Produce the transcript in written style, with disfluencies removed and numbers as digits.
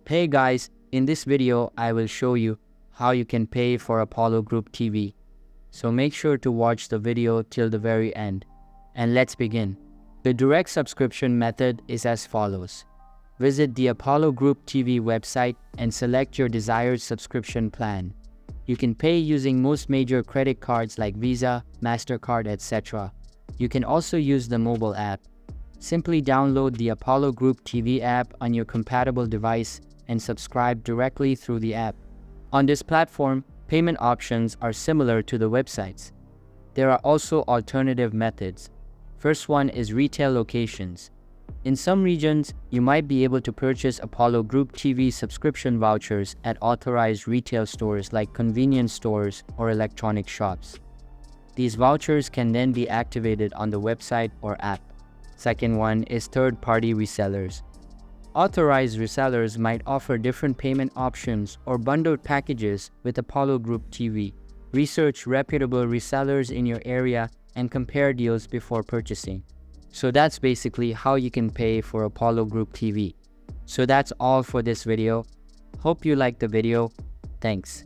Hey guys, in this video I will show you how you can pay for Apollo Group TV. So make sure to watch the video till the very end. And let's begin. The direct subscription method is as follows. Visit the Apollo Group TV website and select your desired subscription plan. You can pay using most major credit cards like Visa, MasterCard, etc. You can also use the mobile app. Simply download the Apollo Group TV app on your compatible device and subscribe directly through the app. On this platform, payment options are similar to the websites. There are also alternative methods. First one is retail locations. In some regions, you might be able to purchase Apollo Group TV subscription vouchers at authorized retail stores like convenience stores or electronic shops. These vouchers can then be activated on the website or app. Second one is third-party resellers. Authorized resellers might offer different payment options or bundled packages with Apollo Group TV. Research reputable resellers in your area and compare deals before purchasing. So that's basically how you can pay for Apollo Group TV. So that's all for this video. Hope you liked the video. Thanks.